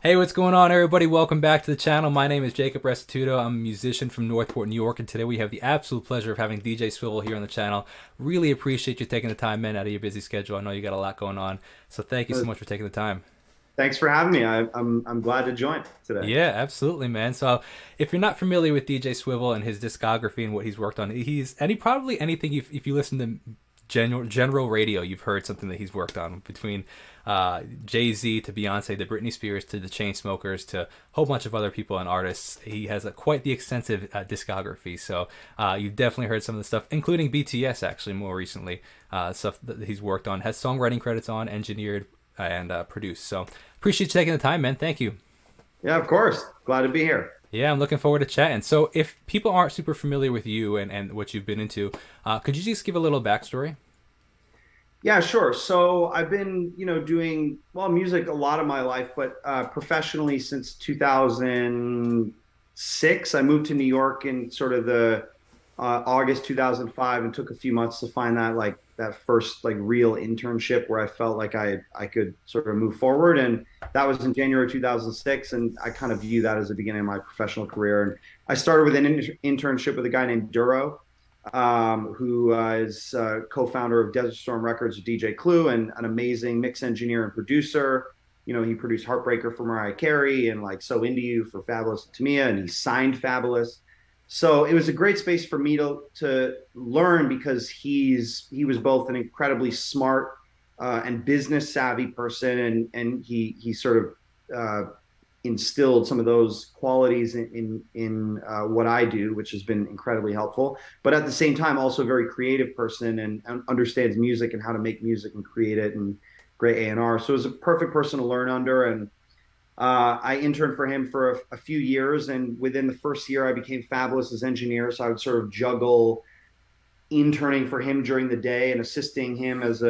Hey, what's going on, everybody? Welcome back to the channel. My name is Jacob Restituto. I'm a musician from Northport, New York, and today we have the absolute pleasure of having DJ Swivel here on the channel. Really appreciate you taking the time, man, out of your busy schedule. I know you got a lot going on, so thank you Uh, so much for taking the time. Thanks for having me. I'm glad to join today. Yeah, absolutely, man. So, if you're not familiar with DJ Swivel and his discography and what he's worked on, he probably anything if you listen to general radio, you've heard something that he's worked on between Jay Z to Beyonce to Britney Spears to the Chainsmokers to a whole bunch of other people and artists. He has quite the extensive discography. So you've definitely heard some of the stuff, including BTS actually more recently. Stuff that he's worked on, has songwriting credits on, engineered and produced. So appreciate you taking the time, man. Thank you. Yeah, of course. Glad to be here. Yeah, I'm looking forward to chatting. So, if people aren't super familiar with you and what you've been into, could you just give a little backstory? Yeah, sure. So I've been, doing music a lot of my life, but professionally since 2006. I moved to New York in sort of the August 2005 and took a few months to find that first like real internship where I felt like I could sort of move forward. And that was in January 2006. And I kind of view that as the beginning of my professional career. And I started with an internship with a guy named Duro, who is co-founder of Desert Storm Records, DJ Clue, and an amazing mix engineer and producer. He produced Heartbreaker for Mariah Carey and like So Into You for Fabulous and Tamia, and he signed Fabulous. So it was a great space for me to learn because he was both an incredibly smart and business savvy person, and he sort of instilled some of those qualities in what I do, which has been incredibly helpful. But at the same time, also a very creative person and understands music and how to make music and create it and great A&R. So it was a perfect person to learn under. And I interned for him for a few years, and within the first year, I became Fabulous as engineer. So I would sort of juggle interning for him during the day and assisting him his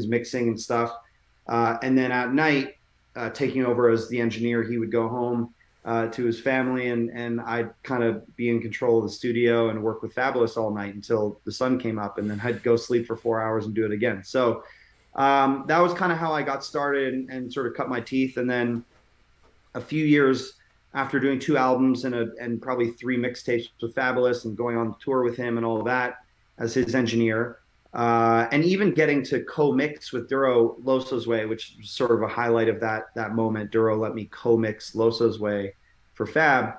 mixing and stuff. And then at night, taking over as the engineer, he would go home to his family, and I'd kind of be in control of the studio and work with Fabulous all night until the sun came up, and then I'd go sleep for 4 hours and do it again. So that was kind of how I got started and sort of cut my teeth. And then a few years after doing two albums and probably three mixtapes with Fabulous and going on tour with him and all of that as his engineer, and even getting to co-mix with Duro Loso's Way, which was sort of a highlight of that moment. Duro let me co-mix Loso's Way for Fab.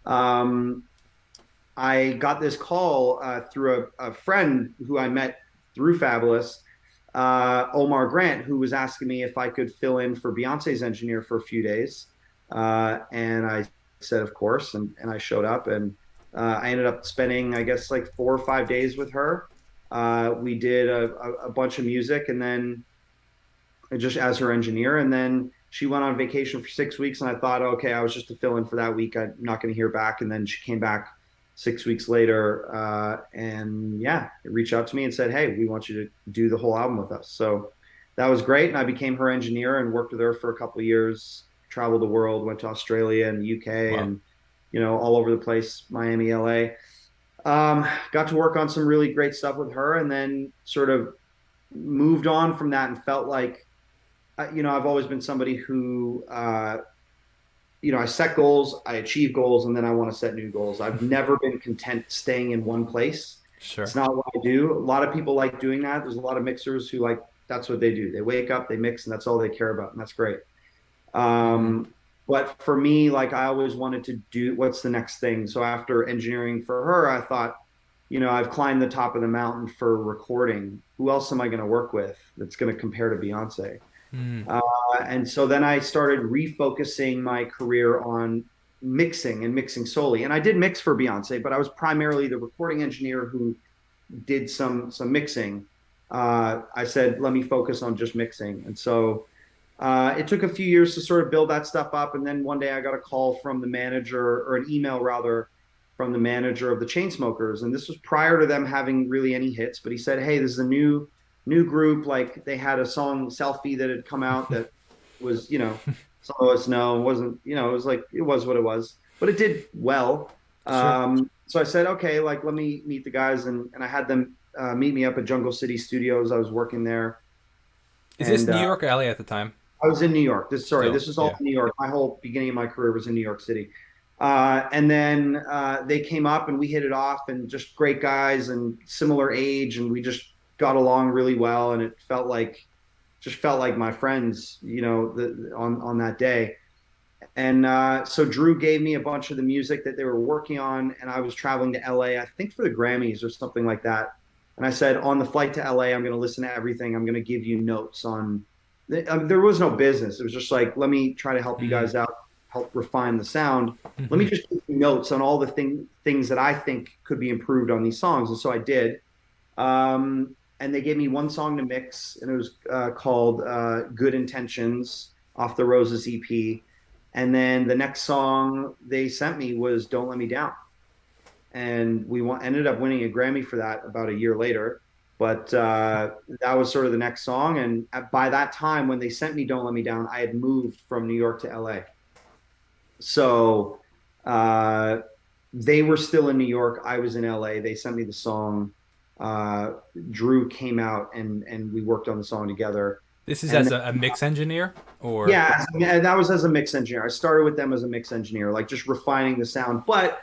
Um, I got this call through a friend who I met through Fabulous, Omar Grant, who was asking me if I could fill in for Beyonce's engineer for a few days. And I said, of course. And I showed up, and I ended up spending, I guess, like 4 or 5 days with her. We did a bunch of music, and then just as her engineer. And then she went on vacation for 6 weeks. And I thought, okay, I was just to fill in for that week. I'm not going to hear back. And then she came back 6 weeks later, and yeah, reached out to me and said, "Hey, we want you to do the whole album with us." So that was great, and I became her engineer and worked with her for a couple of years. Traveled the world, went to Australia and UK, Wow. and all over the place, Miami, LA. Got to work on some really great stuff with her, and then sort of moved on from that and felt like, I've always been somebody who I set goals, I achieve goals, and then I want to set new goals. I've never been content staying in one place. Sure. It's not what I do. A lot of people like doing that. There's a lot of mixers who like that's what they do. They wake up, they mix, and that's all they care about, and that's great. Hmm. But for me, like I always wanted to do what's the next thing. So after engineering for her, I thought, I've climbed the top of the mountain for recording. Who else am I going to work with that's going to compare to Beyonce? Mm. Uh, and so then I started refocusing my career on mixing and mixing solely. And I did mix for Beyonce, but I was primarily the recording engineer who did some mixing. I said, let me focus on just mixing. And so it took a few years to sort of build that stuff up. And then one day I got a call from the manager, or an email rather, from the manager of the Chainsmokers. And this was prior to them having really any hits. But he said, "Hey, this is a new group. Like they had a song Selfie that had come out that was, some of us know wasn't, it was like it was what it was, but it did well. Sure. So I said, okay, like let me meet the guys, and I had them meet me up at Jungle City Studios. I was working there, Is this and New York or LA at the time? I was in New York. Still, This is all yeah. in New York. My whole beginning of my career was in New York City. And then they came up and we hit it off, and just great guys and similar age, and we just got along really well, and it felt like my friends, on that day. And so Drew gave me a bunch of the music that they were working on, and I was traveling to LA, I think for the Grammys or something like that. And I said, on the flight to LA, I'm going to listen to everything. I'm going to give you notes on. There was no business. It was just like, let me try to help you Mm. guys out, help refine the sound. Let me Hmm. just give you notes on all the things that I think could be improved on these songs. And so I did. And they gave me one song to mix, and it was called "Good Intentions" off the Roses EP. And then the next song they sent me was "Don't Let Me Down," and ended up winning a Grammy for that about a year later. But that was sort of the next song, and by that time, when they sent me "Don't Let Me Down," I had moved from New York to LA. So uh, they were still in New York. I was in LA. They sent me the song. Uh, Drew came out, and we worked on the song together. This is And as then, a mix engineer, or yeah, that was as a mix engineer. I started with them as a mix engineer, like just refining the sound. But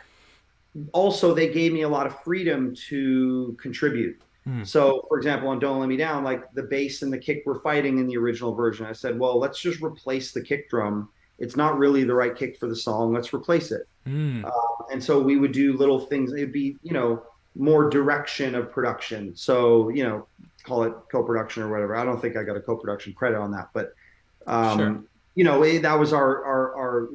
also, they gave me a lot of freedom to contribute. hmm. So, for example, on "Don't Let Me Down," like the bass and the kick were fighting in the original version. I said, well, let's just replace the kick drum. It's not really the right kick for the song. Let's replace it. Hmm. Uh, and so we would do little things. It'd be, more direction of production. So, call it co-production or whatever. I don't think I got a co-production credit on that, but Sure. that was our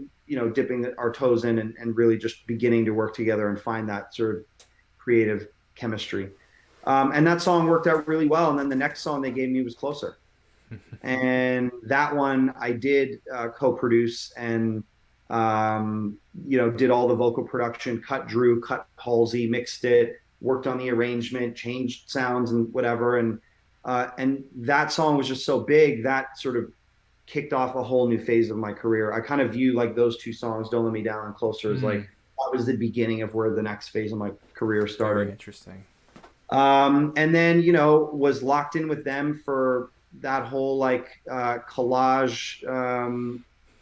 dipping our toes in, and really just beginning to work together and find that sort of creative chemistry. And that song worked out really well. And then the next song they gave me was "Closer," and that one I did co-produce, and did all the vocal production, cut Drew, cut Halsey, mixed it, worked on the arrangement, changed sounds and whatever. And that song was just so big that sort of kicked off a whole new phase of my career. I kind of view like those two songs, "Don't Let Me Down" and "Closer," as like Hmm. that was the beginning of where the next phase of my career Very started. interesting. And then, was locked in with them for that whole like collage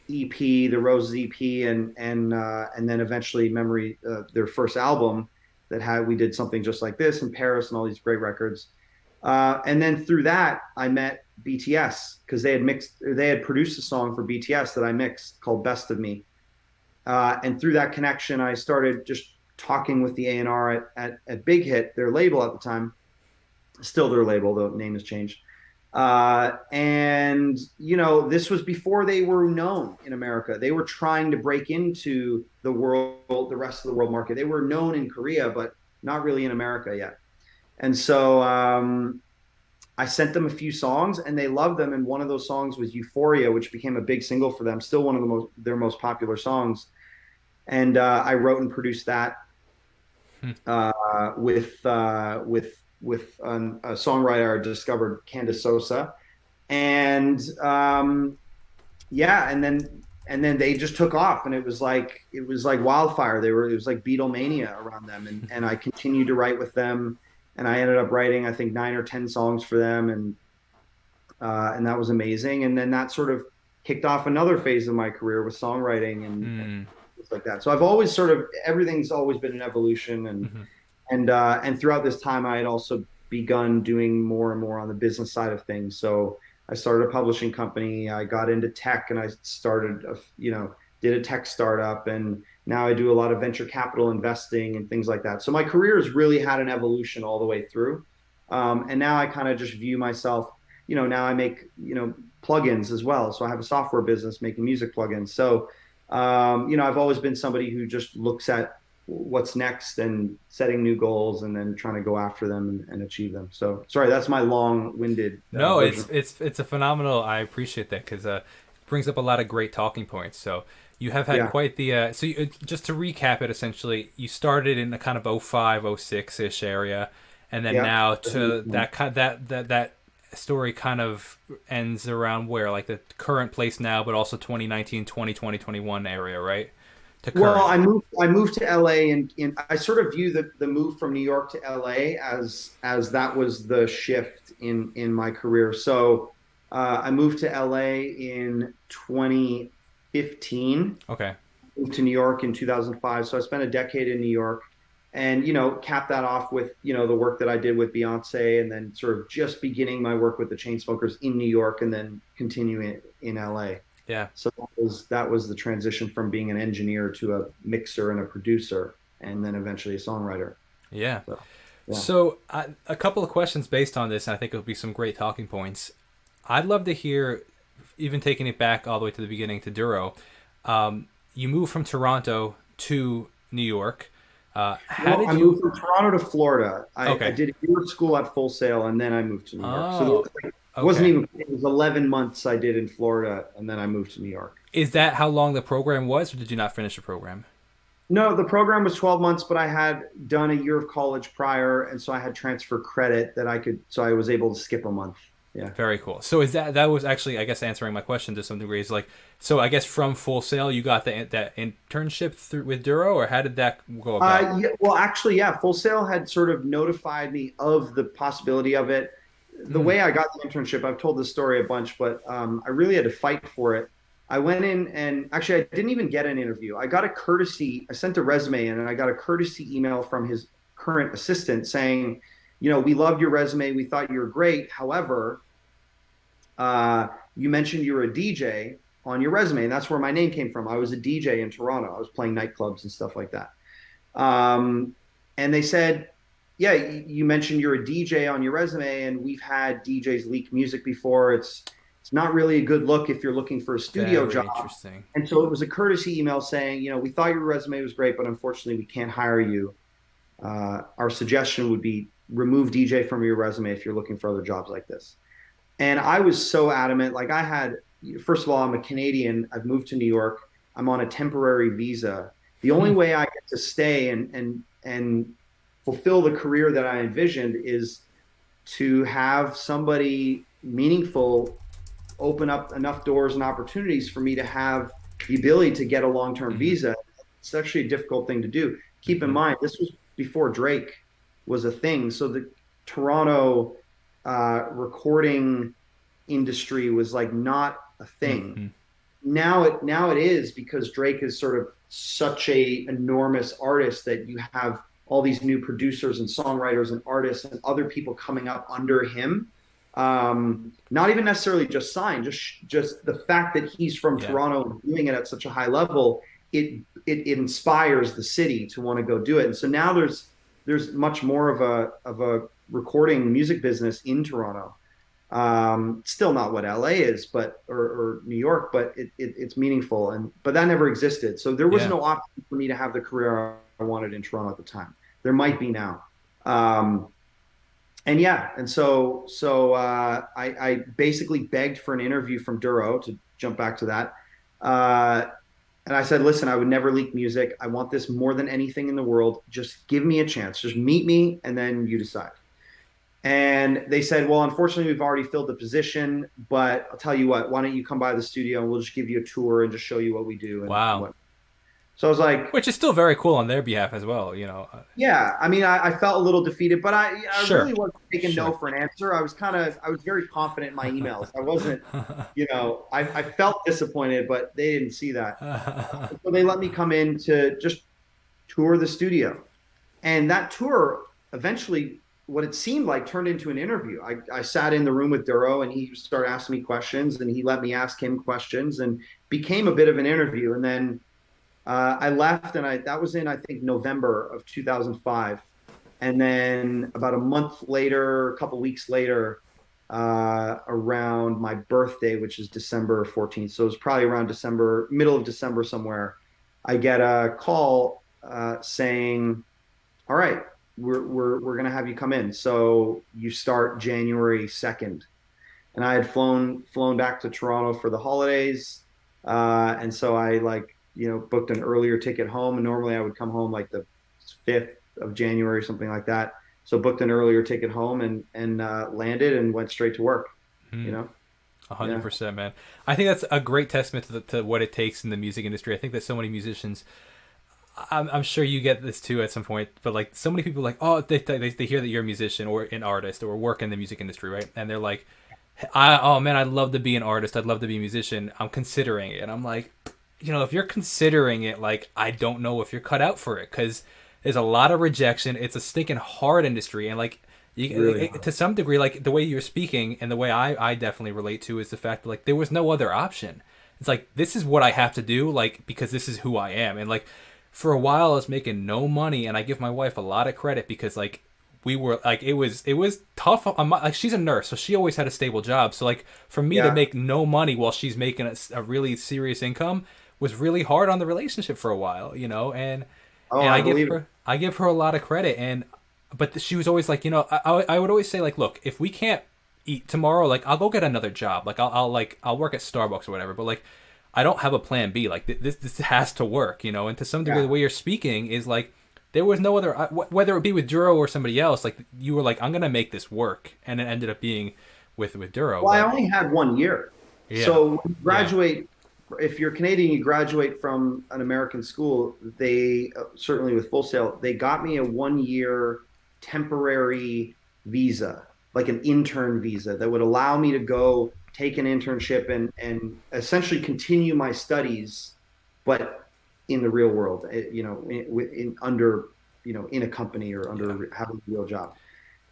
EP, the Roses EP, and then eventually Memory, their first album that had we did something just like this in Paris and all these great records. And then through that, I met BTS because they had produced a song for BTS that I mixed called "Best of Me." And through that connection, I started just talking with the A&R at Big Hit, their label at the time, still their label, the name has changed. And, this was before they were known in America. They were trying to break into the rest of the world market. They were known in Korea, but not really in America yet. And so I sent them a few songs, and they loved them. And one of those songs was "Euphoria," which became a big single for them, still one of their most popular songs. And I wrote and produced that Hmm. with a songwriter I discovered, Candace Sosa, and yeah, and then they just took off, and it was like wildfire. It was like Beatlemania around them, and I continued to write with them, and I ended up writing I think 9 or 10 songs for them, and that was amazing. And then that sort of kicked off another phase of my career with songwriting and Hmm. things like that. So I've always sort of everything's always been an evolution, Hmm. and throughout this time I had also begun doing more and more on the business side of things. So I started a publishing company. I got into tech, and I started did a tech startup, and now I do a lot of venture capital investing and things like that. So my career has really had an evolution all the way through. And now I kind of just view myself, now I make, plugins as well. So I have a software business making music plugins. So, I've always been somebody who just looks at what's next and setting new goals and then trying to go after them and achieve them. So sorry, that's my long-winded No, version. it's a phenomenal. I appreciate that because it brings up a lot of great talking points. So you have had Yeah, quite the. Just to recap it, essentially, you started in the kind of 05, 06 ish area, and then yeah. now to that story kind of ends around where like the current place now, but also 2019, 2020, 21 area, right? To Well, current. I moved to LA, and I sort of view the move from New York to LA as that was the shift in my career. So I moved to LA in 2015. Okay. Moved to New York in 2005. So I spent a decade in New York, and capped that off with the work that I did with Beyonce, and then sort of just beginning my work with the Chainsmokers in New York, and then continuing in LA. Yeah. So that was the transition from being an engineer to a mixer and a producer, and then eventually a songwriter. Yeah. So yeah. So a couple of questions based on this, and I think it'll be some great talking points. I'd love to hear, even taking it back all the way to the beginning to Duro. You moved from Toronto to New York. How Well, did I moved you? from Toronto to Florida. I Okay. did a year of school at Full Sail, and then I moved to New York. So Oh, it wasn't okay. even, it was 11 months I did in Florida, and then I moved to New York. Is that how long the program was, or did you not finish the program? No, the program was 12 months, but I had done a year of college prior, and so I had transfer credit that I could, so I was able to skip a month. Yeah. Very cool. So is that was actually, I guess, answering my question to some degree. Is like, so I guess from Full Sail you got that internship through with Duro, or how did that go about? Yeah, well, actually, yeah, Full Sail had sort of notified me of the possibility of it. The Hmm. way I got the internship, I've told this story a bunch, but I really had to fight for it. I went in, and actually, I didn't even get an interview. I sent a resume in, and I got a courtesy email from his current assistant saying, we loved your resume. We thought you were great. However, you mentioned you were a DJ on your resume, and that's where my name came from. I was a DJ in Toronto. I was playing nightclubs and stuff like that. Um, and they said, yeah, you mentioned you're a DJ on your resume, and we've had DJs leak music before. It's not really a good look if you're looking for a studio Very job. interesting. And so it was a courtesy email saying, we thought your resume was great, but unfortunately we can't hire you. Our suggestion would be remove DJ from your resume if you're looking for other jobs like this. And I was so adamant. Like first of all, I'm a Canadian. I've moved to New York. I'm on a temporary visa. The only Hmm. way I get to stay and fulfill the career that I envisioned is to have somebody meaningful open up enough doors and opportunities for me to have the ability to get a long-term Hmm. visa. It's actually a difficult thing to do. Keep in Hmm. mind, this was before Drake was a thing. So the Toronto recording industry was like not a thing. Hmm. Now it is, because Drake is sort of such a enormous artist that you have all these new producers and songwriters and artists and other people coming up under him. Not even necessarily just signed, just the fact that he's from Yeah. Toronto and doing it at such a high level, it inspires the city to want to go do it. And so now there's much more of a recording music business in Toronto. Still not what LA is, or New York, but it's meaningful, but that never existed. So there was Yeah. no option for me to have the career I wanted in Toronto at the time. There might be now. Um, and yeah, and I basically begged for an interview from Duro, to jump back to that. Uh, and I said, listen, I would never leak music. I want this more than anything in the world. Just give me a chance. Just meet me, and then you decide. And they said, well, unfortunately, we've already filled the position, but I'll tell you what, why don't you come by the studio and we'll just give you a tour and just show you what we do and Wow. what. So I was like, Which is still very cool on their behalf as well. yeah, I mean, I felt a little defeated, but I Sure. really wasn't taking no Sure. for an answer. I was very confident in my emails. I wasn't, I felt disappointed, but they didn't see that. So they let me come in to just tour the studio. And that tour eventually, what it seemed like, turned into an interview. I sat in the room with Duro, and he started asking me questions, and he let me ask him questions, and became a bit of an interview. And then I left, and that was in, I think, November of 2005. And then about a month later, a couple weeks later, around my birthday, which is December 14th. So it was probably around December, middle of December somewhere. I get a call saying, all right, we're gonna have you come in. So you start January 2nd. And I had flown back to Toronto for the holidays. And so I, like, booked an earlier ticket home. And normally I would come home like the 5th of January or something like that. So booked an earlier ticket home, and landed and went straight to work, you Hmm. know? A hundred Yeah. percent, man. I think that's a great testament to what it takes in the music industry. I think that so many musicians, I'm sure you get this too at some point, but like so many people, like, oh, they hear that you're a musician or an artist or work in the music industry, right? And they're like, Oh man, I'd love to be an artist. I'd love to be a musician. I'm considering it. And I'm like, if you're considering it, like, I don't know if you're cut out for it because there's a lot of rejection. It's a stinking hard industry. And like, Really hard. to some degree, like the way you're speaking and the way I definitely relate to is the fact that like there was no other option. It's like, this is what I have to do, like, because this is who I am. And like, for a while I was making no money, and I give my wife a lot of credit because like we were like it was tough like she's a nurse, so she always had a stable job, so like for me to Yeah. make no money while she's making a really serious income was really hard on the relationship for a while, and Oh, and I believe it. I give her a lot of credit. And but she was always like, I would always say like, look, if we can't eat tomorrow, like I'll go get another job, like I'll work at Starbucks or whatever, but like I don't have a plan B. Like this has to work, and to some degree, Yeah. the way you're speaking is like there was no other. Whether it be with Duro or somebody else, like you were like, I'm gonna make this work, and it ended up being with Duro. Well, I But only had 1 year. yeah, So when you yeah, graduate, if you're Canadian, you graduate from an American school, they certainly with Full Sail, they got me a 1 year temporary visa, like an intern visa that would allow me to go take an internship and essentially continue my studies, but in the real world, in under, in a company or yeah, under having a real job.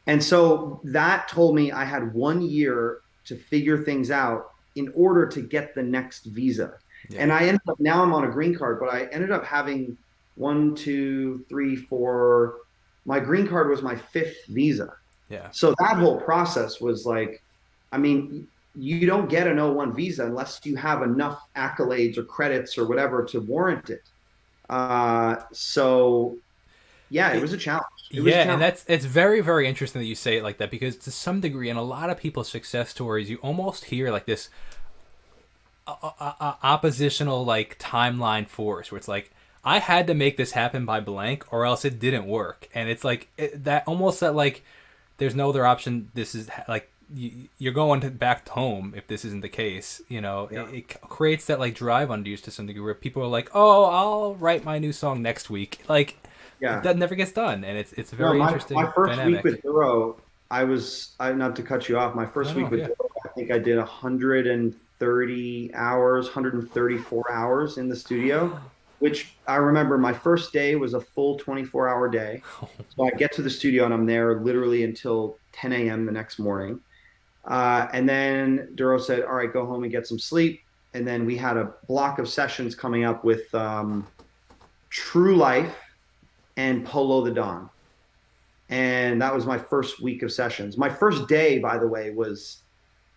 And so that told me I had 1 year to figure things out in order to get the next visa. yeah, And I ended up, now I'm on a green card, but I ended up having one, two, three, four. My green card was my fifth visa. yeah. So that whole process was like, I mean, you don't get an O1 visa unless you have enough accolades or credits or whatever to warrant it. So yeah, it It, was a challenge. It was a yeah, and challenge. it's very very interesting that you say it like that because to some degree, in a lot of people's success stories, you almost hear like this oppositional like timeline force where it's like I had to make this happen by blank or else it didn't work, and it's like that almost that like there's no other option. This is like you're going back home if this isn't the case. Yeah. It creates that like drive under you to some degree where people are like, oh, I'll write my new song next week. Like Yeah. that never gets done, and it's a No, very my interesting first week dynamic. with Duro, not to cut you off, my No, first week no, with yeah. Duro, I think I did 130 hours, 134 hours in the studio, which I remember my first day was a full 24-hour day. So I get to the studio and I'm there literally until 10 a.m. the next morning. And then Duro said, all right, go home and get some sleep. And then we had a block of sessions coming up with True Life and Polo the Dawn. And that was my first week of sessions. My first day, by the way, was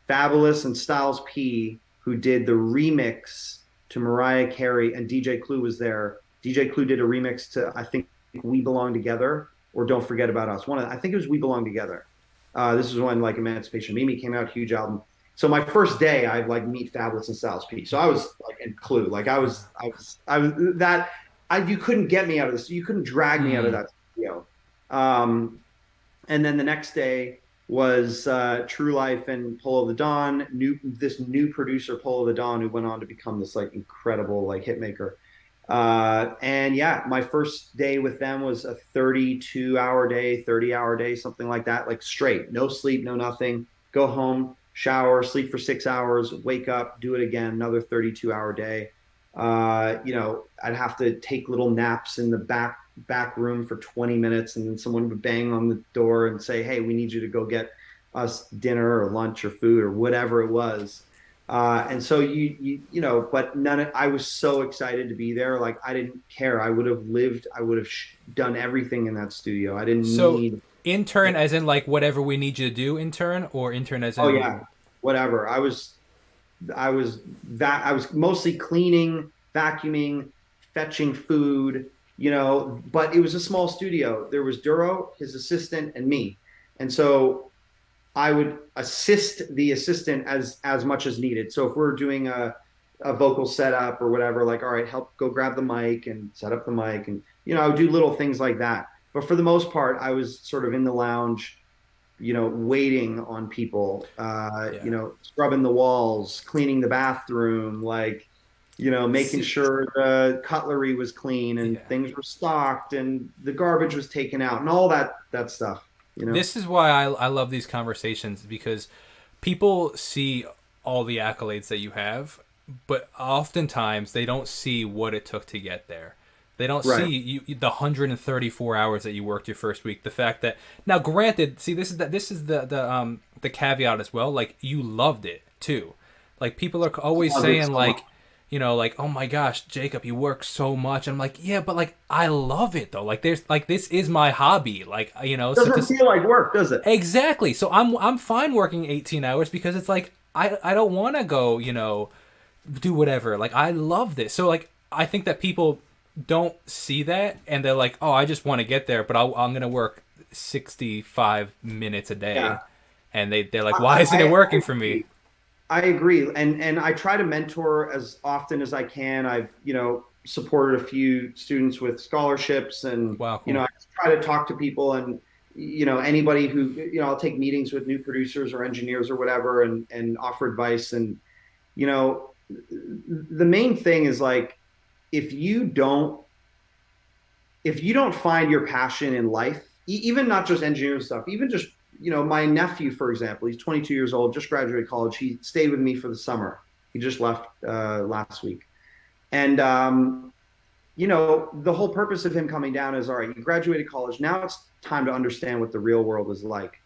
Fabulous and Styles P, who did the remix to Mariah Carey, and DJ Clue was there. DJ Clue did a remix to, I think, We Belong Together or Don't Forget About Us. I think it was We Belong Together. This was when like Emancipation Mimi came out, huge album. So my first day, I like meet Fabulous and Styles P. So I was like in Clue, like I was that I you couldn't get me out of this. You couldn't drag me out of Mm, that studio. Um, and then the next day was True Life and Polo the Dawn. This new producer Polo the Dawn, who went on to become this like incredible like hit maker. And yeah, my first day with them was a 32-hour day, 30-hour day, something like that, like straight, no sleep, no nothing. Go home, shower, sleep for 6 hours, wake up, do it again, another 32-hour day. I'd have to take little naps in the back room for 20 minutes, and then someone would bang on the door and say, "Hey, we need you to go get us dinner or lunch or food or whatever it was." And so but I was so excited to be there. Like I didn't care. I would have lived. I would have done everything in that studio. I didn't so need. intern as in like whatever we need you to do intern, or intern as Oh in yeah, whatever. I was mostly cleaning, vacuuming, fetching food, but it was a small studio. There was Duro, his assistant, and me. And so I would assist the assistant as much as needed. So if we're doing a vocal setup or whatever, like, all right, help go grab the mic and set up the mic. And, I would do little things like that. But for the most part, I was sort of in the lounge, waiting on people, yeah. scrubbing the walls, cleaning the bathroom, like, making See, sure the cutlery was clean and yeah. things were stocked and the garbage was taken out and all that stuff. This is why I love these conversations because people see all the accolades that you have, but oftentimes they don't see what it took to get there. They don't see Right. the 134 hours that you worked your first week. The fact that now, granted, see this is the caveat as well. Like you loved it too. Like people are always Love it saying so much. like, like, oh my gosh, Jacob, you work so much. I'm like, yeah, but like I love it though. Like there's like this is my hobby. Like so Doesn't feel like work, does it? exactly. So I'm fine working 18 hours because it's like I don't want to go do whatever. Like I love this. So like I think that people don't see that and they're like, oh, I just want to get there, but I'm gonna work 65 minutes a day, Yeah. and they're like, why isn't it I working for me? agree. I agree. And I try to mentor as often as I can. I've, supported a few students with scholarships and, Wow, cool. I try to talk to people and, anybody who, I'll take meetings with new producers or engineers or whatever and offer advice. And, you know, the main thing is like, if you don't, if you don't find your passion in life, even not just engineering stuff, even just, my nephew, for example, he's 22 years old, just graduated college. He stayed with me for the summer. He just left last week. And, the whole purpose of him coming down is, all right, you graduated college. Now it's time to understand what the real world is like.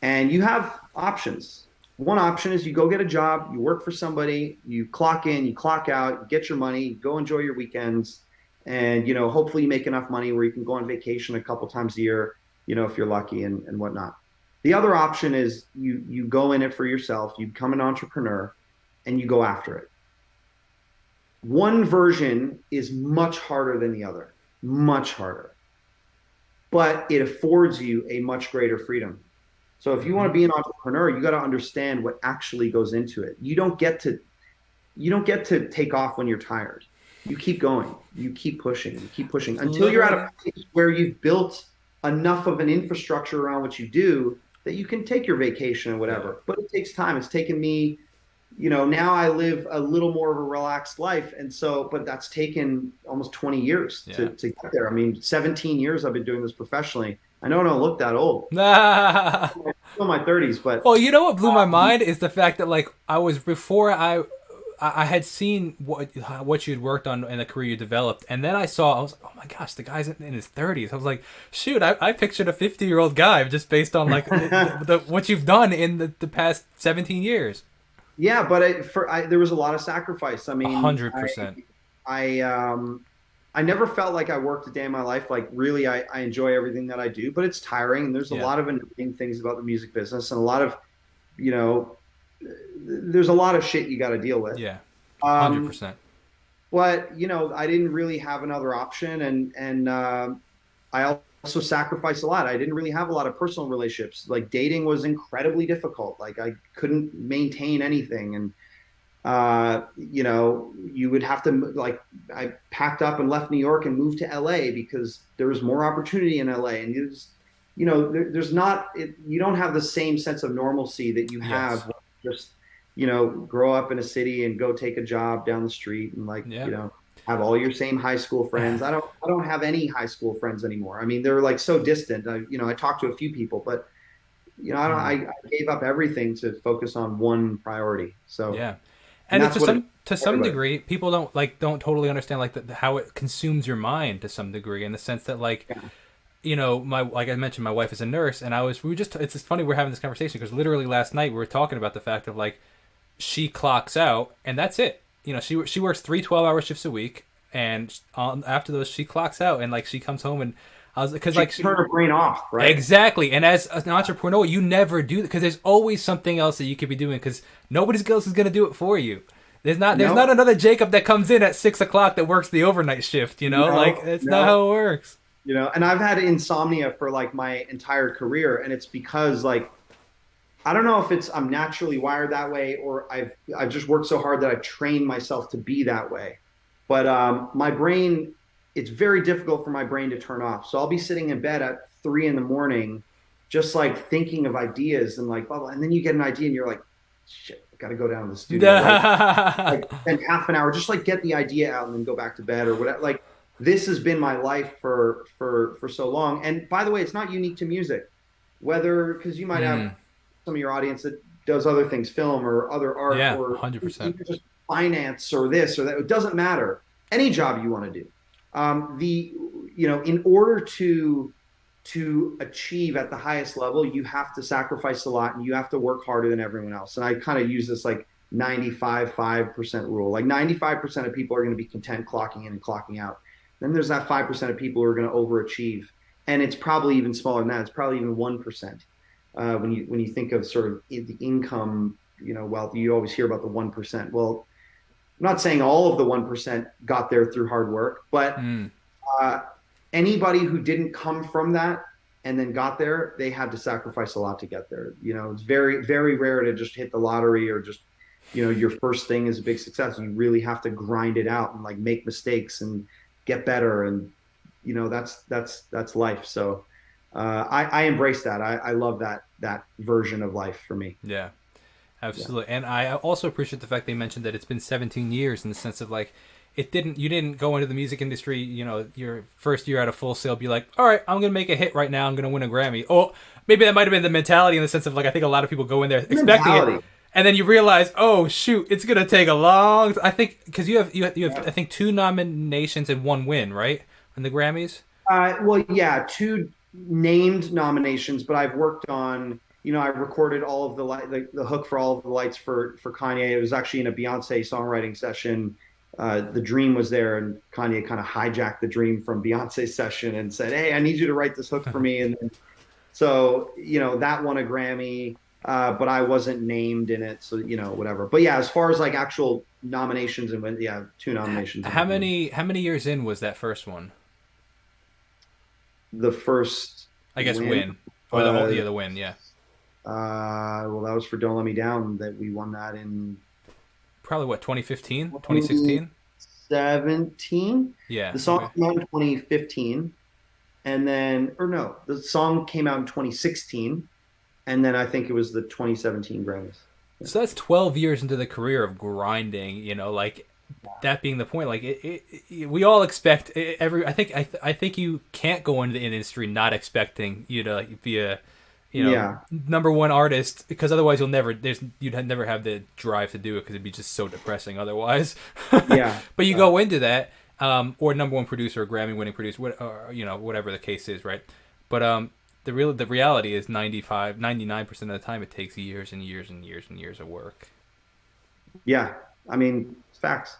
And you have options. One option is you go get a job, you work for somebody, you clock in, you clock out, you get your money, go enjoy your weekends, and hopefully you make enough money where you can go on vacation a couple times a year, if you're lucky and whatnot. The other option is you go in it for yourself, you become an entrepreneur, and you go after it. One version is much harder than the other, much harder, but it affords you a much greater freedom. So if you want to be an entrepreneur, you got to understand what actually goes into it. You don't get to take off when you're tired. You keep going. You keep pushing until you're at Literally. a place where you've built enough of an infrastructure around what you do that you can take your vacation and Yeah. whatever. But it takes time. It's taken me, now I live a little more of a relaxed life. And so, but that's taken almost 20 years Yeah. to get there. I mean, 17 years I've been doing this professionally. I know I don't look that old. Nah. I'm still in my 30s, but Well, you know what blew my mind is the fact that like I was before I had seen what you'd worked on in the career you developed, and then I was like, oh my gosh, the guy's in his 30s. I was like, shoot, I pictured a 50-year-old guy just based on like what you've done in the past 17 years. yeah, but there was a lot of sacrifice. I A mean, hundred percent. I never felt like I worked a day in my life. Like really, I enjoy everything that I do, but it's tiring. And there's a Yeah. lot of annoying things about the music business, and a lot of, you know, there's a lot of shit you got to deal with. Yeah. Hundred Um, percent. but I didn't really have another option, and I also sacrificed a lot. I didn't really have a lot of personal relationships. Like dating was incredibly difficult. Like I couldn't maintain anything, and you would have to like I packed up and left New York and moved to LA because there was more opportunity in LA, and there's not you don't have the same sense of normalcy that you have Yes. when you just grow up in a city and go take a job down the street and like Yeah. have all your same high school friends. I don't have any high school friends anymore. I mean, they're like so distant. I talked to a few people, but I don't. Mhm. I gave up everything to focus on one priority. So, Yeah. and And that's what it to some everybody. degree, people don't totally understand like how it consumes your mind to some degree, in the sense that like Yeah. my like I mentioned, my wife is a nurse, and we were just it's just funny we're having this conversation because literally last night we were talking about the fact of like she clocks out and that's it. She works 3 12-hour shifts a week, and after those she clocks out and like she comes home, and I was because She like can turn her brain off, right? exactly. And as an entrepreneur, you never do that because there's always something else that you could be doing because nobody else is gonna do it for you. There's not No, another Jacob that comes in at 6 o'clock that works the overnight shift. Like no, it's not no. how it works. And I've had insomnia for like my entire career, and it's because like I don't know if it's I'm naturally wired that way or I've just worked so hard that I've trained myself to be that way. But my brain, it's very difficult for my brain to turn off. So I'll be sitting in bed at 3 in the morning, just like thinking of ideas and like blah blah. And then you get an idea and you're like, shit, I got to go down to the studio like spend half an hour just like get the idea out and then go back to bed or whatever. Like this has been my life for so long. And by the way, it's not unique to music. Whether because you might have Mm, some of your audience that does other things, film or other art, Yeah, or 100%. even just finance or this or that. It doesn't matter. Any job you want to do. In order to achieve at the highest level, you have to sacrifice a lot and you have to work harder than everyone else. And I kind of use this like 95% rule. Like 95% of people are going to be content clocking in and clocking out. Then there's that 5% of people who are going to overachieve. And it's probably even smaller than that. It's probably even 1%. When you think of sort of the income, wealth, you always hear about the 1%. Well, I'm not saying all of the 1% got there through hard work, but Mm. uh, anybody who didn't come from that and then got there, they had to sacrifice a lot to get there. It's very, very rare to just hit the lottery or just, your first thing is a big success. You really have to grind it out and like make mistakes and get better. And, that's life. So I embrace that. I love that version of life for me. Yeah. Yeah. Absolutely. And I also appreciate the fact they mentioned that it's been 17 years in the sense of like, you didn't go into the music industry, your first year out of Full Sail, be like, all right, I'm going to make a hit right now. I'm going to win a Grammy. Oh, maybe that might have been the mentality in the sense of like, I think a lot of people go in there expecting it. Mentality. And then you realize, oh shoot, it's gonna take a long. I think because you have I think two nominations and one win, right, in the Grammys. Well, yeah, two named nominations, but I've worked on, I recorded all of the hook for all of the lights for Kanye. It was actually in a Beyonce songwriting session. The Dream was there, and Kanye kind of hijacked the Dream from Beyonce's session and said, "Hey, I need you to write this hook for me." And then, so, that won a Grammy, but I wasn't named in it, so whatever. But yeah, as far as like actual nominations and win, yeah, two nominations. How many years in was that first one? The first I guess win win or was the win, yeah. well, that was for Don't Let Me Down that we won that in Probably what 2015, 2016. 2017. Yeah. The song Okay. came out in 2015, and then, or no, the song came out in 2016, and then I think it was the 2017 Grammys. Yeah. So that's 12 years into the career of grinding. Like that being the point. Like we all expect every. I think you can't go into the industry not expecting you to like, be a Yeah. number one artist because otherwise you'd never have the drive to do it because it'd be just so depressing otherwise. Yeah. But you go into that or number one producer or Grammy winning producer or, whatever the case is, right? But the reality is 99% of the time it takes years and years and years and years of work. Yeah. I mean, it's facts.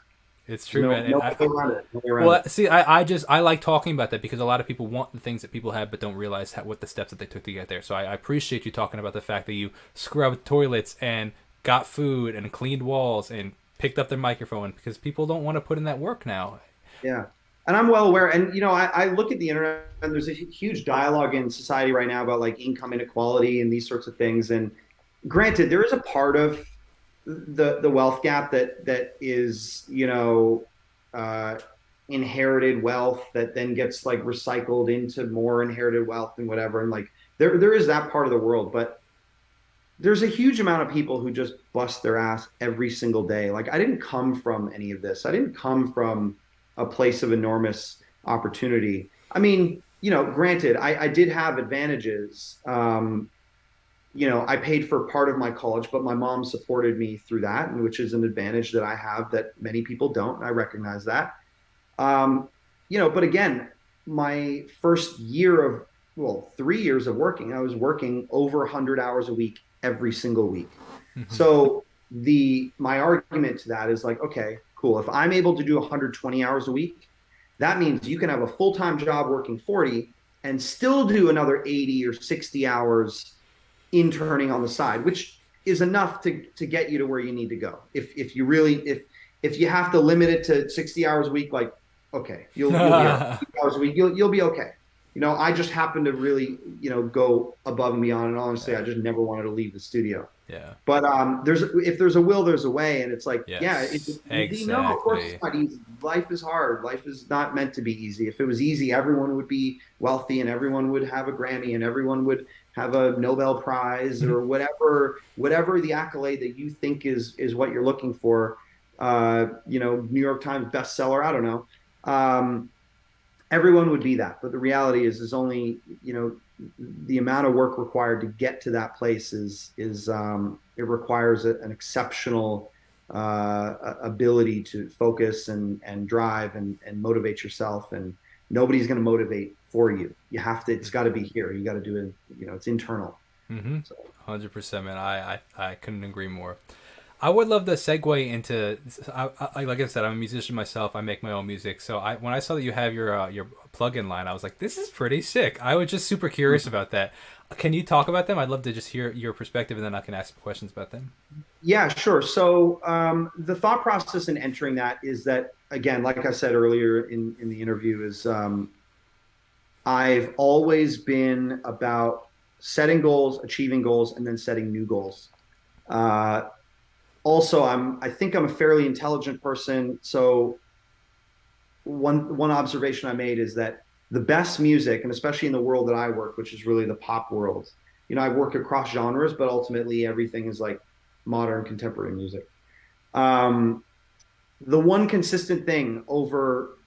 It's true, No, man. no way around it. No way around Well, it. see, I like talking about that because a lot of people want the things that people have but don't realize what the steps that they took to get there. So I appreciate you talking about the fact that you scrubbed toilets and got food and cleaned walls and picked up their microphone because people don't want to put in that work now. Yeah. And I'm well aware. And, I look at the internet and there's a huge dialogue in society right now about like income inequality and these sorts of things. And granted, there is a part of the wealth gap that is, uh, inherited wealth that then gets like recycled into more inherited wealth and whatever. And like there is that part of the world, but there's a huge amount of people who just bust their ass every single day. Like I didn't come from any of this. I didn't come from a place of enormous opportunity. I mean, granted, I did have advantages. I paid for part of my college, but my mom supported me through that, which is an advantage that I have that many people don't. I recognize that. But again, my first year of, well, 3 years of working, I was working over 100 hours a week every single week. Hmm. So my argument to that is like, okay, cool. If I'm able to do 120 hours a week, that means you can have a full-time job working 40 and still do another 80 or 60 hours interning on the side, which is enough to get you to where you need to go. If you have to limit it to 60 hours a week, like, okay, you'll be 60 hours a week, you'll be okay. I just happen to really, go above and beyond. And honestly, I just never wanted to leave the studio. Yeah. But if there's a will, there's a way, and it's like, yeah, Yes. no, of course Exactly. it's not easy. Life is hard. Life is not meant to be easy. If it was easy, everyone would be wealthy, and everyone would have a Grammy, and everyone would have a Nobel Prize or whatever the accolade that you think is what you're looking for. New York Times bestseller. I don't know. Everyone would be that, but the reality is only the amount of work required to get to that place is it requires an exceptional ability to focus and drive and motivate yourself. And nobody's going to motivate for you. You have to. It's got to be here. You got to do it. You know, it's internal. Mm-hmm. So 100%, man. I couldn't agree more. I would love to segue into. Like I said, I'm a musician myself. I make my own music. So when I saw that you have your plug-in line, I was like, this is pretty sick. I was just super curious about that. Can you talk about them? I'd love to just hear your perspective, and then I can ask some questions about them. yeah, sure. So the thought process in entering that is that, again, like I said earlier in the interview, is I've always been about setting goals, achieving goals, and then setting new goals. Uh, Also, I think I'm a fairly intelligent person. So one observation I made is that the best music, and especially in the world that I work, which is really the pop world, you know, I work across genres, but ultimately everything is like modern contemporary music. Um, the one consistent thing over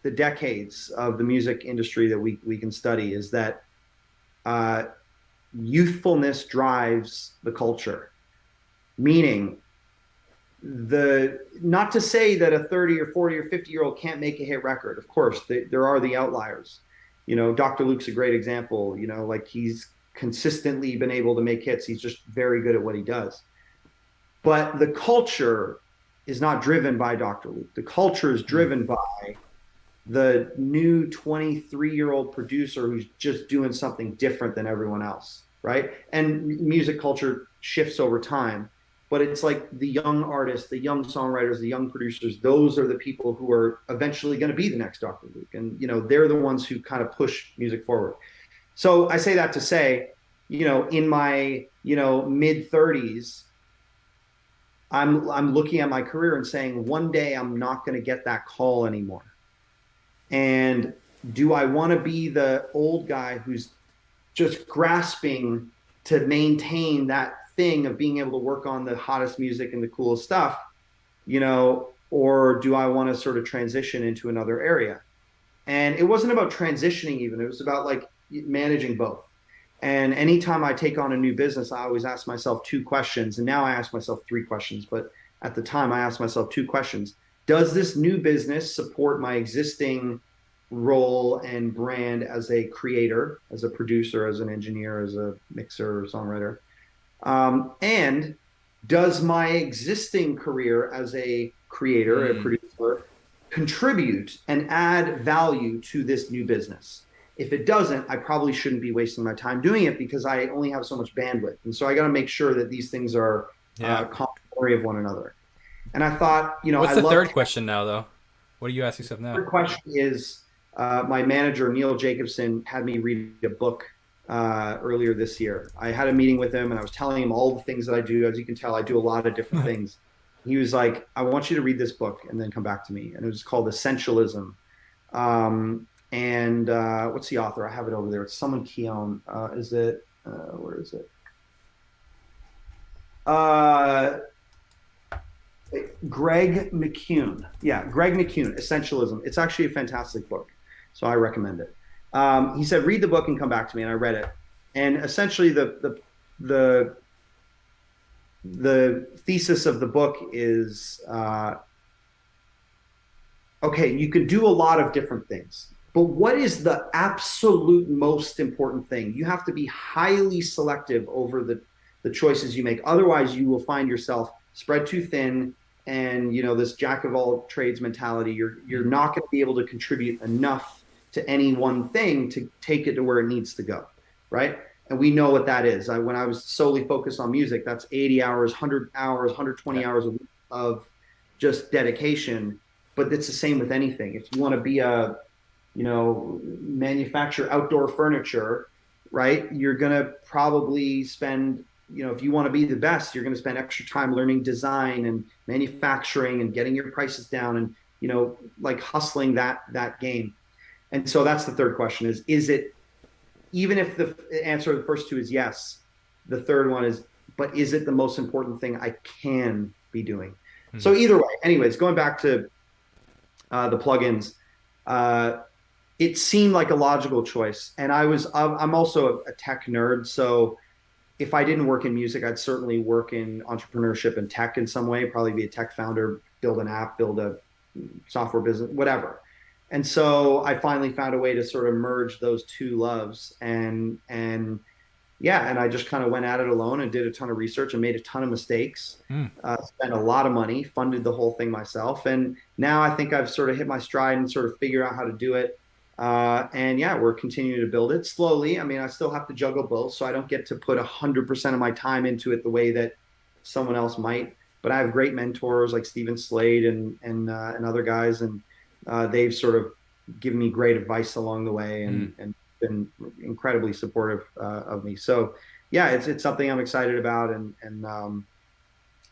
the decades of the music industry that we can study is that uh, youthfulness drives the culture. Meaning, the not to say that a 30 or 40 or 50-year-old can't make a hit record. Of course, there are the outliers. You know, Dr. Luke's a great example. You know, like he's consistently been able to make hits. He's just very good at what he does. But the culture is not driven by Dr. Luke. The culture is Mm. driven by the new 23-year-old producer who's just doing something different than everyone else, right? And music culture shifts over time, but it's like the young artists, the young songwriters, the young producers, those are the people who are eventually going to be the next Dr. Luke. And, you know, they're the ones who kind of push music forward. So I say that to say, you know, in my, you know, mid 30s, I'm looking at my career and saying one day I'm not going to get that call anymore. And do I want to be the old guy who's just grasping to maintain that thing of being able to work on the hottest music and the coolest stuff, you know, or do I want to sort of transition into another area? And it wasn't about transitioning even, it was about like managing both. And anytime I take on a new business, I always ask myself two questions. And now I ask myself three questions. But at the time, I asked myself two questions. Does this new business support my existing role and brand as a creator, as a producer, as an engineer, as a mixer, songwriter? And does my existing career as a creator, a Mm. producer, contribute and add value to this new business? If it doesn't, I probably shouldn't be wasting my time doing it because I only have so much bandwidth. And so I got to make sure that these things are Yeah. complementary of one another. And I thought, you know, What's I the love third question now, though? What are you asking yourself now? the question is my manager, Neil Jacobson, had me read a book earlier this year. I had a meeting with him and I was telling him all the things that I do. As you can tell, I do a lot of different things. He was like, I want you to read this book and then come back to me. And it was called Essentialism. And what's the author? I have it over there. It's someone Keown. Is it? Where is it? Uh, Greg McCune. Yeah, Greg McCune, Essentialism. It's actually a fantastic book. So I recommend it. He said, read the book and come back to me. And I read it. And essentially the the thesis of the book is okay, you can do a lot of different things, but what is the absolute most important thing? You have to be highly selective over the choices you make. Otherwise, you will find yourself spread too thin and, you know, this jack of all trades mentality. You're not going to be able to contribute enough to any one thing to take it to where it needs to go, right? And we know what that is. When I was solely focused on music, that's 80 hours, 100 hours, 120 Yeah. hours of just dedication. But it's the same with anything. If you want to be a, you know, manufacture outdoor furniture, right? You're going to probably spend, you know, if you want to be the best, you're going to spend extra time learning design and manufacturing and getting your prices down and, you know, like hustling that game. And so that's the third question is it, even if the answer to the first two is yes, the third one is, but is it the most important thing I can be doing? Mm. So either way, anyways, going back to the plugins, uh, it seemed like a logical choice. And I'm also a tech nerd. So if I didn't work in music, I'd certainly work in entrepreneurship and tech in some way, probably be a tech founder, build an app, build a software business, whatever. And so I finally found a way to sort of merge those two loves and yeah, and I just kind of went at it alone and did a ton of research and made a ton of mistakes, Mm. spent a lot of money, funded the whole thing myself. And now I think I've sort of hit my stride and sort of figured out how to do it. And yeah, we're continuing to build it slowly. I mean, I still have to juggle both, so I don't get to put 100% of my time into it the way that someone else might. But I have great mentors like Stephen Slade and other guys, and they've sort of given me great advice along the way Mm. and been incredibly supportive of me. So yeah, it's something I'm excited about, and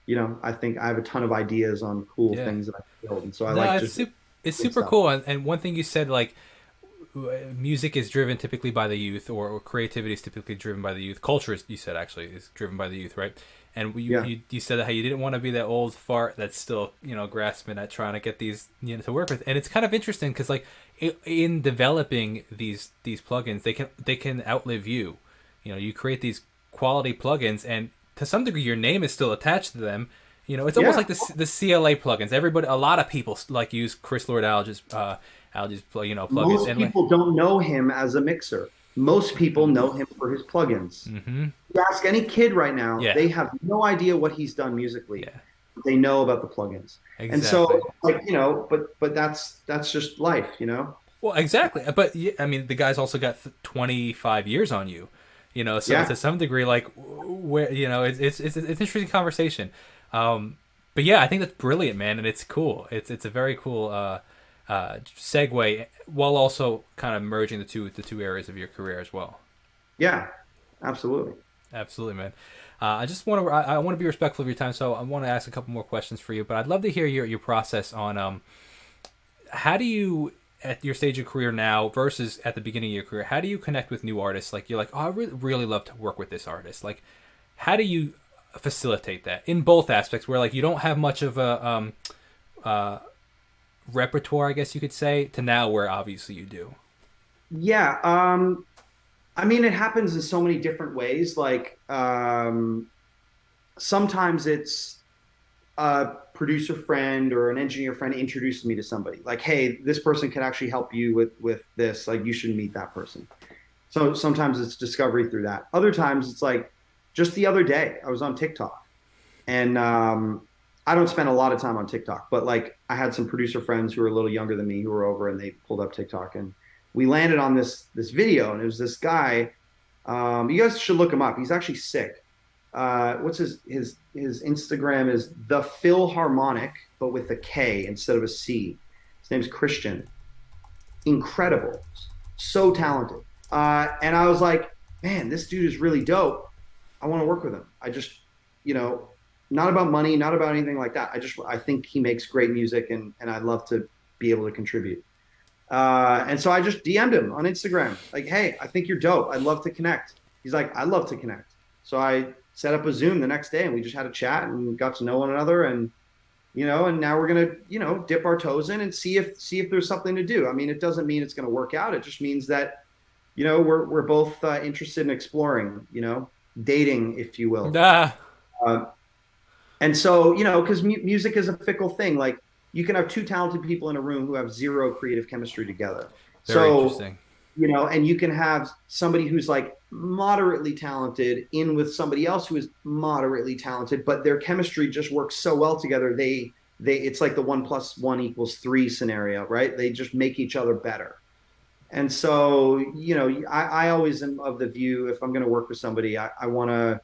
you know, I think I have a ton of ideas on cool Yeah. things that I can build, and so I No, like just it's big super stuff. cool. And one thing you said, like, music is driven typically by the youth, or creativity is typically driven by the youth. Culture, is, you said, actually, is driven by the youth, right? And Yeah, you said how you didn't want to be that old fart that's still, you know, grasping at trying to get these, you know, to work with. And it's kind of interesting because, like, in developing these plugins, they can outlive you. You know, you create these quality plugins, and to some degree, your name is still attached to them. You know, it's almost yeah. like the CLA plugins. Everybody, a lot of people like use Chris Lord Alga's you know, plugins, Most and like, people don't know him as a mixer. Most people know him for his plugins. mm-hmm, You ask any kid right now, yeah, they have no idea what he's done musically. yeah, They know about the plugins. And so exactly. like, you know, but that's just life, you know? Well, exactly. But yeah, I mean, the guy's also got 25 years on you, you know. So Yeah. to some degree, like, where, you know, it's an interesting conversation. But yeah, I think that's brilliant, man, and it's cool. It's a very cool segue, while also kind of merging the two areas of your career as well. Yeah. Absolutely. Absolutely, man. I just want to I want to be respectful of your time, so I want to ask a couple more questions for you. But I'd love to hear your process on how do you, at your stage of career now versus at the beginning of your career, how do you connect with new artists? Like, you're like, oh, I really love to work with this artist. Like, how do you facilitate that in both aspects? Where, like, you don't have much of a repertoire, I guess you could say, to now where obviously you do. Yeah. I mean, it happens in so many different ways. Like, sometimes it's a producer friend or an engineer friend introduces me to somebody. Like, hey, this person can actually help you with this. Like, you should meet that person. So sometimes it's discovery through that. Other times it's like just the other day I was on TikTok and I don't spend a lot of time on TikTok, but like I had some producer friends who were a little younger than me who were over and they pulled up TikTok and we landed on this video and it was this guy. You guys should look him up. He's actually sick. What's his Instagram is the Philharmonic, but with a K instead of a C. His name's Christian. Incredible, so talented. And I was like, man, this dude is really dope. I want to work with him. I just, you know, not about money, not about anything like that. I think he makes great music and I'd love to be able to contribute. And so I just DM'd him on Instagram, like, hey, I think you're dope. I'd love to connect. He's like, I'd love to connect. So I set up a Zoom the next day and we just had a chat and got to know one another. And, you know, and now we're going to, you know, dip our toes in and see if there's something to do. I mean, it doesn't mean it's going to work out. It just means that, you know, we're both interested in exploring, you know, dating, if you will. Ah, Uh, and so, you know, because music is a fickle thing. Like you can have two talented people in a room who have zero creative chemistry together. very So, interesting. you know, and you can have somebody who's like moderately talented in with somebody else who is moderately talented, but their chemistry just works so well together. They it's like the 1+1 = 3 scenario, right? They just make each other better. And so, you know, I always am of the view if I'm going to work with somebody, I want to,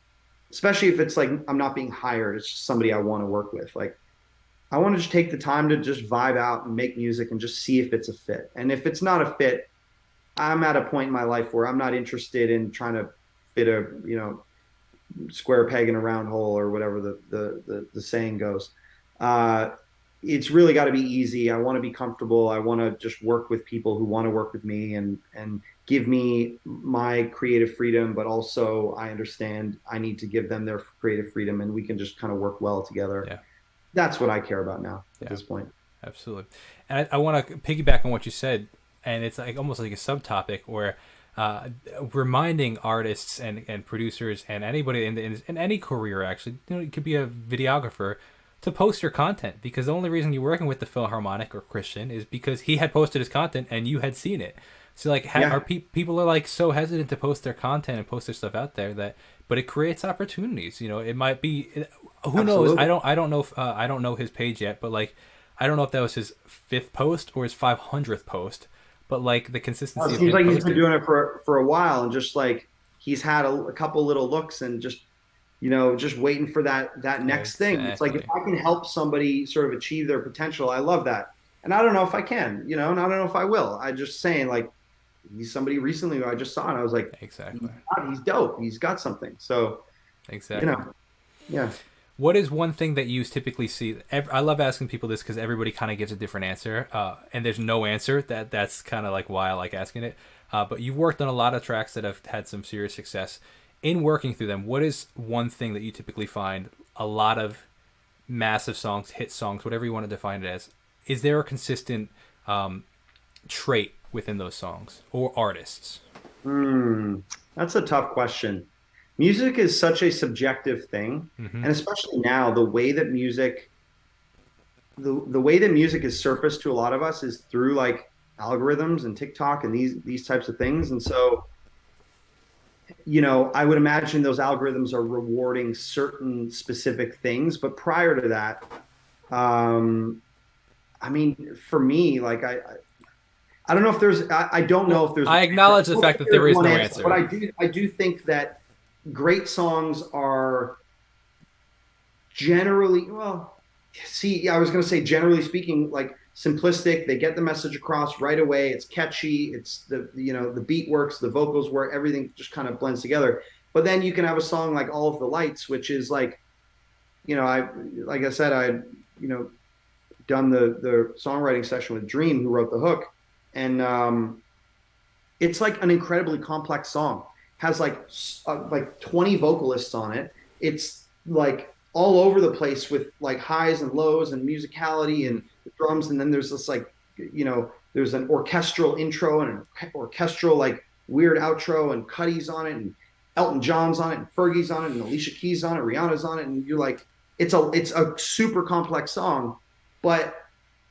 especially if it's like I'm not being hired, it's just somebody I want to work with. Like, I want to just take the time to just vibe out and make music and just see if it's a fit. And if it's not a fit, I'm at a point in my life where I'm not interested in trying to fit a, you know, square peg in a round hole or whatever the saying goes. Uh, it's really got to be easy. I want to be comfortable. I want to just work with people who want to work with me and give me my creative freedom, but also I understand I need to give them their creative freedom, and we can just kind of work well together. Yeah, That's what I care about now at yeah, this point. absolutely. And I want to piggyback on what you said. and it's like almost like a subtopic where uh, reminding artists and producers and anybody in any career, actually, it could be a videographer, to post your content, because the only reason you're working with the Philharmonic or Christian is because he had posted his content and you had seen it. So like, Yeah, people are like so hesitant to post their content and post their stuff out there, that, but it creates opportunities. It might be, who knows? absolutely. I don't know if I don't know his page yet, but like, I don't know if that was his fifth post or his 500th post, but like the Well, consistency it of seems him like he's been posting. doing it for a while, and just like he's had a couple little looks, and just just waiting for that next thing. It's like if Exactly. I can help somebody sort of achieve their potential, I love that. And I don't know if I can, and I don't know if I will. I just saying like he's somebody recently who I just saw, and I was like, Exactly. he's dope. He's got something. So you Exactly. know, yeah. What is one thing that you typically see? I love asking people this because everybody kind of gives a different answer, and there's no answer. That's kind of like why I like asking it. But you've worked on a lot of tracks that have had some serious success. In working through them, what is one thing that you typically find a lot of massive songs, hit songs, whatever you want to define it as? Is there a consistent trait within those songs or artists? Hmm, that's a tough question. Music is such a subjective thing, Mm-hmm. and especially now, the way that music is surfaced to a lot of us is through like algorithms and TikTok and these types of things. And so, I would imagine those algorithms are rewarding certain specific things. But prior to that, um, I mean, for me, like I don't know if I don't know Well, if there's I acknowledge the I don't fact think that there there's is one no answer, but answer. I do think that great songs are generally, well, see, yeah, I was going to say generally speaking, like simplistic. They get the message across right away. It's catchy. It's the beat works, the vocals work, everything just kind of blends together. But then you can have a song like All of the Lights, which is like, I like I said, I you know done the songwriting session with Dream, who wrote the hook, and it's like an incredibly complex song. Has like 20 vocalists on it. It's like all over the place with like highs and lows and musicality and the drums, and then there's this like there's an orchestral intro and an orchestral like weird outro, and Cuddy's on it, and Elton John's on it, and Fergie's on it, and Alicia Keys on it, Rihanna's on it, and you're like, it's a super complex song, but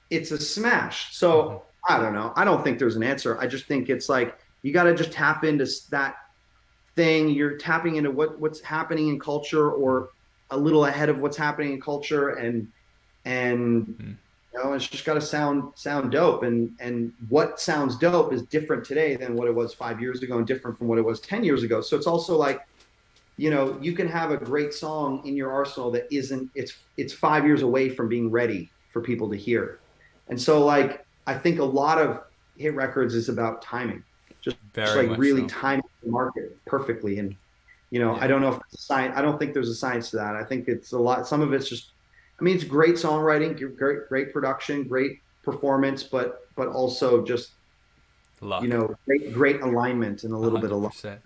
it's a smash. Mm-hmm. So I don't know. I don't think there's an answer. I just think it's like you got to just tap into that thing. You're tapping into what's happening in culture, or a little ahead of what's happening in culture, and Mm-hmm. it's just got to sound dope. And what sounds dope is different today than what it was 5 years ago, and different from what it was 10 years ago. So it's also like you can have a great song in your arsenal that isn't it's 5 years away from being ready for people to hear. And so like I think a lot of hit records is about timing, just Very like much really so. timing the market perfectly. And I Yeah. don't know if it's a science. I don't think there's a science to that. I think it's a lot. Some of it's just, I mean, it's great songwriting, great production, great performance, but also just Luck. great alignment and a A little bit hundred of luck. percent.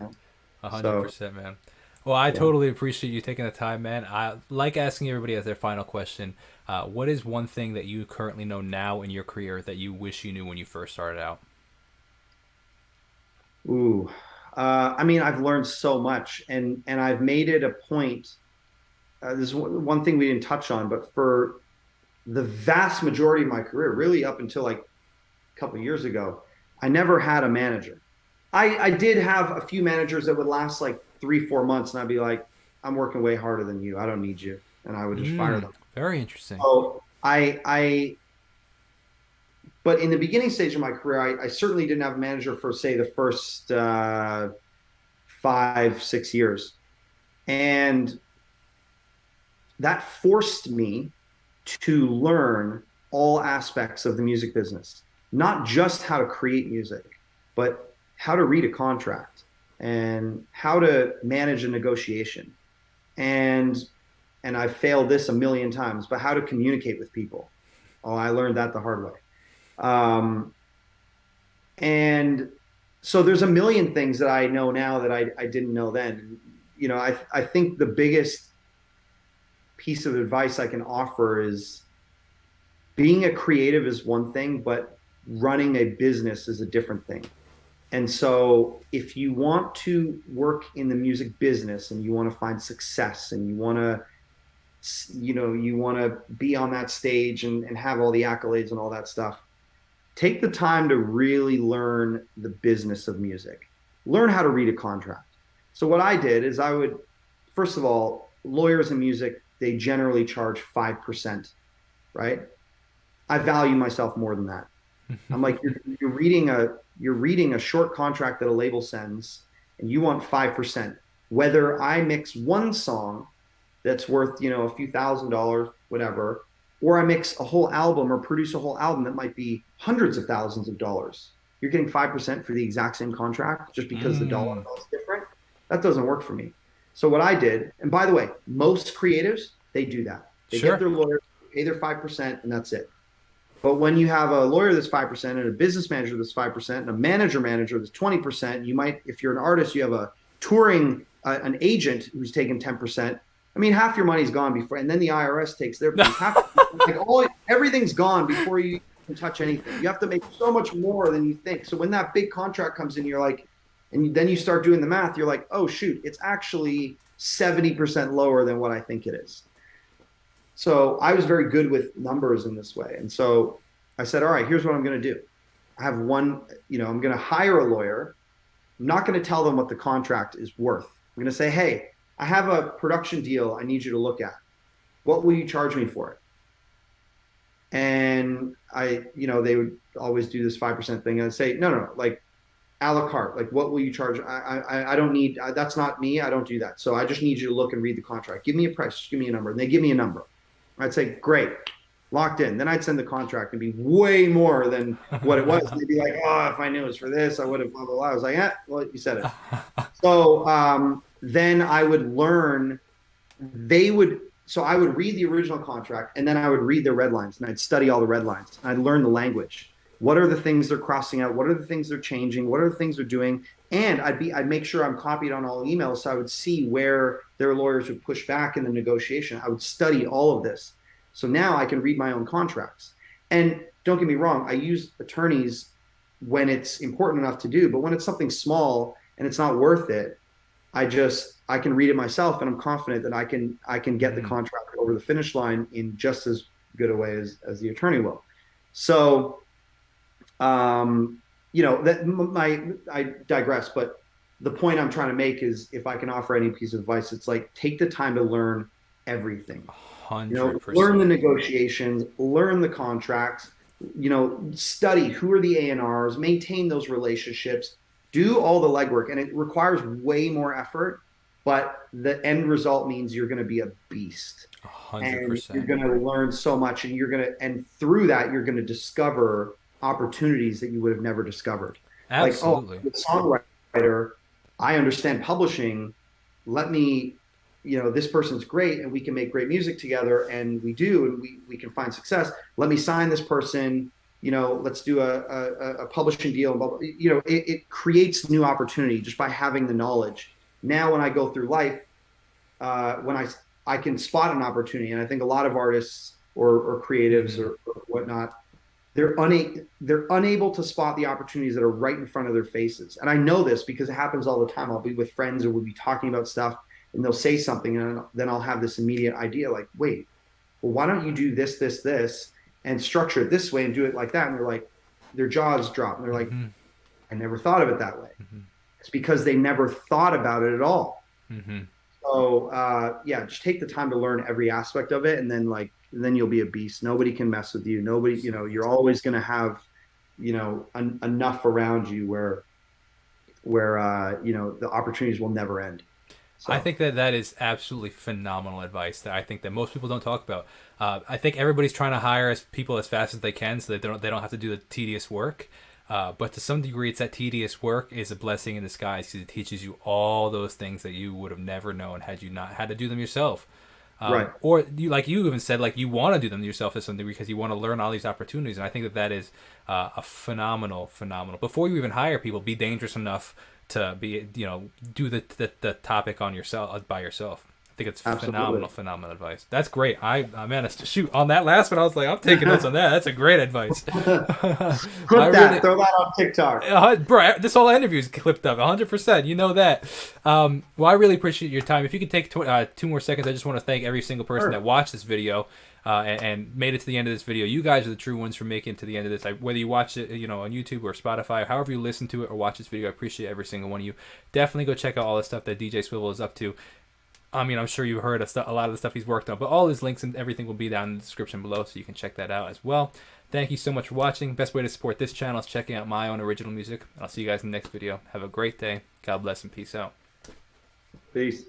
A hundred So percent, man. Well, I yeah. totally appreciate you taking the time, man. I like asking everybody as their final question. What is one thing that you currently know now in your career that you wish you knew when you first started out? Ooh, I mean, I've learned so much, and I've made it a point. This is one thing we didn't touch on, but for the vast majority of my career, really up until like a couple of years ago, I never had a manager. I did have a few managers that would last like 3, 4 months, and I'd be like, I'm working way harder than you. I don't need you, and I would just fire Mm, them. very interesting. So but in the beginning stage of my career, I certainly didn't have a manager for say the first 5, 6 years. And that forced me to learn all aspects of the music business, not just how to create music, but how to read a contract and how to manage a negotiation. And and I failed this a million times, but how to communicate with people. Oh, I learned that the hard way. Um, and so there's a million things that I know now that I didn't know then. I think the biggest piece of advice I can offer is being a creative is one thing, but running a business is a different thing. And so if you want to work in the music business and you want to find success and you want to, you want to be on that stage and have all the accolades and all that stuff, take the time to really learn the business of music. Learn how to read a contract. So what I did is I would, first of all, lawyers in music, they generally charge 5%, right? I value myself more than that. I'm like, you're reading a short contract that a label sends, and you want 5%. Whether I mix one song that's worth, a few $1,000s, whatever, or I mix a whole album or produce a whole album that might be hundreds of thousands of dollars. You're getting 5% for the exact same contract just because the dollar amount is different. That doesn't work for me. So what I did, and by the way, most creatives, they do that. They Sure. get their lawyer, pay their 5%, and that's it. But when you have a lawyer that's 5% and a business manager that's 5% and a manager that's 20%, you might, if you're an artist, you have a touring, an agent who's taking 10%. I mean, half your money's gone before, and then the IRS takes their everything's gone before you can touch anything. You have to make so much more than you think. So when that big contract comes in, you're like, and then you start doing the math, you're like, oh shoot, it's actually 70% lower than what I think it is. So I was very good with numbers in this way. And so I said, all right, here's what I'm going to do. I have one, I'm going to hire a lawyer. I'm not going to tell them what the contract is worth. I'm going to say, hey, I have a production deal I need you to look at. What will you charge me for it? And they would always do this 5% thing. And I'd say, no, like a la carte, like what will you charge? I don't need, that's not me. I don't do that. So I just need you to look and read the contract. Give me a price, just give me a number. And they give me a number. I'd say, great, locked in. Then I'd send the contract and be way more than what it was. They'd be like, oh, if I knew it was for this, I would have blah, blah, blah. I was like, well, you said it. So then I would learn, so I would read the original contract and then I would read the red lines and I'd study all the red lines. And I'd learn the language. What are the things they're crossing out? What are the things they're changing? What are the things they're doing? And I'd make sure I'm copied on all emails so I would see where their lawyers would push back in the negotiation. I would study all of this. So now I can read my own contracts. And don't get me wrong, I use attorneys when it's important enough to do, but when it's something small and it's not worth it, I can read it myself and I'm confident that I can get the contract over the finish line in just as good a way as the attorney will. So I digress, but the point I'm trying to make is if I can offer any piece of advice, it's like, take the time to learn everything. 100%. Learn the negotiations, learn the contracts, study who are the A&Rs, maintain those relationships, do all the legwork. And it requires way more effort, but the end result means you're going to be a beast. 100%. And you're going to learn so much, and through that, you're going to discover opportunities that you would have never discovered. Absolutely. Like, the songwriter, I understand publishing. Let me, this person's great and we can make great music together, and we do, and we can find success. Let me sign this person, let's do a publishing deal. Blah, blah. It creates new opportunity just by having the knowledge. Now, when I go through life, when I can spot an opportunity, and I think a lot of artists or creatives or whatnot, they're unable to spot the opportunities that are right in front of their faces. And I know this because it happens all the time. I'll be with friends or we'll be talking about stuff and they'll say something and then I'll have this immediate idea like, wait, well, why don't you do this, this, this, and structure it this way and do it like that? And they're like, their jaws drop and they're like, I never thought of it that way. It's because they never thought about it at all. So just take the time to learn every aspect of it, and then you'll be a beast. Nobody can mess with you. Nobody, you're always going to have, enough around you where the opportunities will never end. So. I think that is absolutely phenomenal advice that I think that most people don't talk about. I think everybody's trying to hire people as fast as they can so that they don't have to do the tedious work. But to some degree, it's that tedious work is a blessing in disguise because it teaches you all those things that you would have never known had you not had to do them yourself. Right. Or you even said, you want to do them yourself to some degree because you want to learn all these opportunities. And I think that is a phenomenal. Before you even hire people, be dangerous enough to be, do the topic on yourself by yourself. I think it's Absolutely. phenomenal advice. That's great. Man, shoot, on that last one, I was like, I'm taking notes on that. That's a great advice. Clip that, throw that on TikTok. Bro, this whole interview is clipped up 100%. You know that. Well, I really appreciate your time. If you could take 2 more seconds, I just want to thank every single person Sure. that watched this video and made it to the end of this video. You guys are the true ones for making it to the end of this. Whether you watch it, on YouTube or Spotify, however you listen to it or watch this video, I appreciate every single one of you. Definitely go check out all the stuff that DJ Swivel is up to. I mean, I'm sure you've heard a lot of the stuff he's worked on, but all his links and everything will be down in the description below, so you can check that out as well. Thank you so much for watching. Best way to support this channel is checking out my own original music. I'll see you guys in the next video. Have a great day. God bless and peace out. Peace.